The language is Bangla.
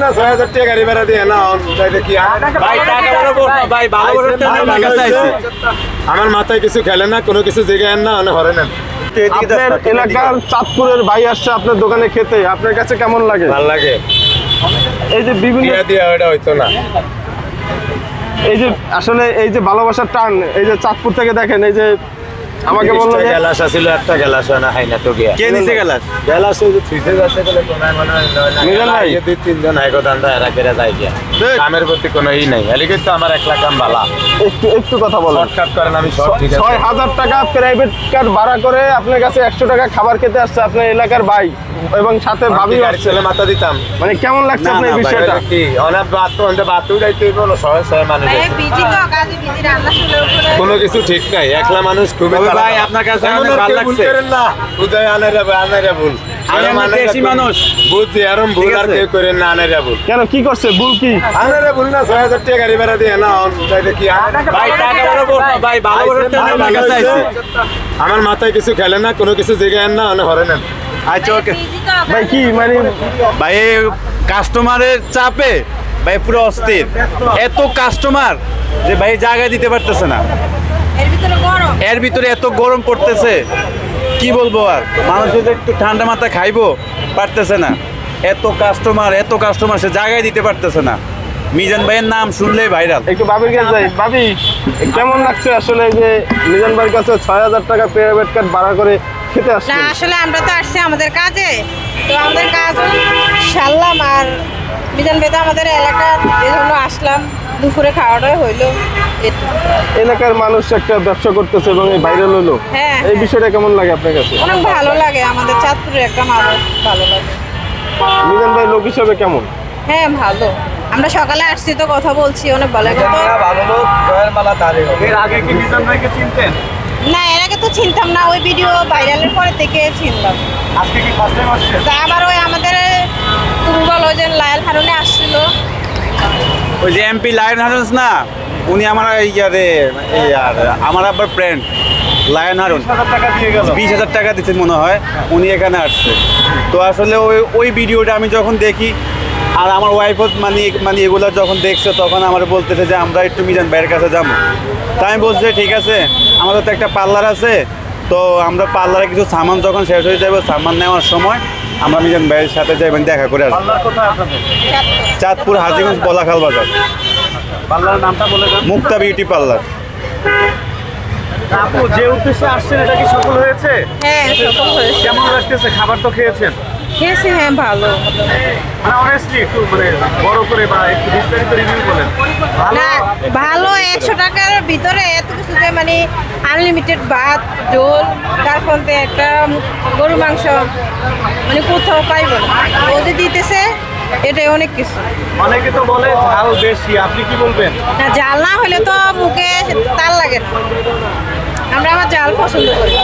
না ৬০০০ টাকা গাড়ি ভাড়া দিয়ে না তাইলে কি ভাই টাকা বরাবর না ভাই ভালো করে আমার কাছে আইছে আমার মাথায় কিছু খেলে না কোনো কিছু জায়গায় না মানে হরে না আপনার এলাকার চাঁদপুরের ভাই আসছে আপনার দোকানে খেতে আপনার কাছে কেমন লাগে? ভালো লাগে এই যে বিভিন্ন দিয়ে ওটা হইতো না এই যে আসলে এই যে ভালোবাসার টান এই যে চাঁদপুর থেকে দেখেন এই যে আমাকে বললো যে গ্লাস আছিল একটা গ্লাস না হাই না তো গিয়া কে নিছে গেলাস গ্লাস ওই যে ফ্রিজে যাচ্ছে বলে কোনায় মনে হয় মিজান ভাই দুই তিনজন হাইকো দান্দা এরা করে যায় গিয়া কামের প্রতি কোনো ই নাই এলিগে তো আমার 1 লাখ কাম বালা একটু কথা বলেন শর্টকাট করেন আমি সব ঠিক আছে ৬০০০ টাকা প্রাইভেট কার ভাড়া করে আপনার কাছে 100 টাকা খাবার খেতে আসছে আপনার এলাকার ভাই এবং সাথে ভাবি গাড়ি ছেলে মাথা দিতাম মানে কেমন লাগছে আপনার এই বিষয়টা? কি অনেক বাত তো অনেক বাত উড়াইতে বলো সবাই মানুষ এই বিজি তো কাজে বিজি রান্না শুরু করে কোনো কিছু ঠিক নাই একলা মানুষ খুবই তবে ভাই আপনার কাছে অনেক ভালো লাগছে করেন না উদয় আনারা ভুল আমি আমাদের দেশি মানুষ বুঝছি আরম ভুল আর কেউ করেন না আনারা ভুল কেন কি করছে ভুল কি? আনারা ভুল না ৬০০০ টাকা গাড়ি ভাড়া দিয়ে না তাইলে কি ভাই টাকা বরাবর না ভাই ভালো করে আমার কাছে আইছে আমার মাথায় কিছু খেলে না কোনো কিছু জায়গায় না মানে হরে না আচ্ছা ওকে বিজি তো ভাই কি মানে ভাই কাস্টমারের চাপে ভাই পুরো অস্থির এত কাস্টমার যে ভাই জায়গা দিতে পারতেছে না এর ভিতরে এত গরম পড়তেছে কি বলবো আর মানুষের যে একটু ঠান্ডা মাথা খাইবো পারতেছে না এত কাস্টমার সে জায়গায় দিতে পারতেছে না মিজান ভাইয়ের নাম শুনলেই ভাইরাল একটু ভাবির কাছে যাই ভাবি কেমন লাগছে আসলে যে মিজান ভাইয়ের কাছে ৬০০০ টাকা প্রাইভেট কার ভাড়া করে খেতে আসছে? না আসলে আমরা তো আসছি আমাদের কাজে তো আমাদের কাজ সারলাম আর মিজান ভাই তো আমাদের এলাকার এই জন্য আসলাম দুপুরে খাওয়াটাই হইলো এলাকার মানুষ একটা ব্যবসা করতেছে এবং এই ভাইরাল হলো হ্যাঁ, এই বিষয়টা কেমন লাগে আপনার কাছে? অনেক ভালো লাগে আমাদের চাঁদপুরের একটা মানুষ ভালো লাগে মিজান ভাই লোক হিসাবে কেমন? হ্যাঁ ভালো আমরা সকালে আসছি তো কথা বলছি অনেক ভালো লাগে তো ভালো লোক জয়ের মালা তারে এর আগে কি মিজান ভাইকে চিনতেন না এর আগে তো চিনতাম না ওই ভিডিও ভাইরালের পরে থেকে চিনলাম আজকে কি ফার্স্ট টাইম আসছেন তা আবার ওই আমাদের পূর্বল ওই যে লায়াল হারুনে আসছিল ওই যে এমপি লায়ন হারুন না উনি আমার আমার আবার ফ্রেন্ড লায়ন হারুন ২০,০০০ টাকা দিচ্ছে মনে হয় উনি এখানে আসছে তো আসলে ওই ভিডিওটা আমি যখন দেখি আর আমার ওয়াইফও মানে এগুলো যখন দেখছে তখন আমার বলতেছে যে আমরা একটু মিজান ভাইয়ের কাছে যাবো তাই আমি বলছি ঠিক আছে আমাদের তো একটা পার্লার আছে তো আমরা পার্লারে কিছু সামান যখন শেষ হয়ে যাবে সামান নেওয়ার সময় আমরা মিজান ভাইয়ের সাথে যাইবেন দেখা করে আসবো চাঁদপুর হাজীগঞ্জ বলাখাল বাজার পার্লারের নামটা বলে দেন। মুক্তা বিউটি পার্লার আপু যে উদ্দেশ্যে আসছেন এটা কি সফল হয়েছে? হ্যাঁ সফল হয়েছে কেমন লাগতেছে? খাবার তো খেয়েছেন, খেয়েছি হ্যাঁ ভালো মানে অনেস্টলি একটু মানে বড় করে বা একটু বিস্তারিত রিভিউ বলেন। ভালো না ভালো 100 টাকার ভিতরে এত কিছু যে মানে আনলিমিটেড ভাত ঝোল তারপর একটা গরু মাংস মানে কোথাও পাইব না ও যে দিতেছে এটাই অনেক কিছু অনেকে তো বলে ঝাল বেশি, আপনি কি বলবেন? না জাল না হলে তো মুখে তাল লাগে না আমরা আবার জাল পছন্দ করি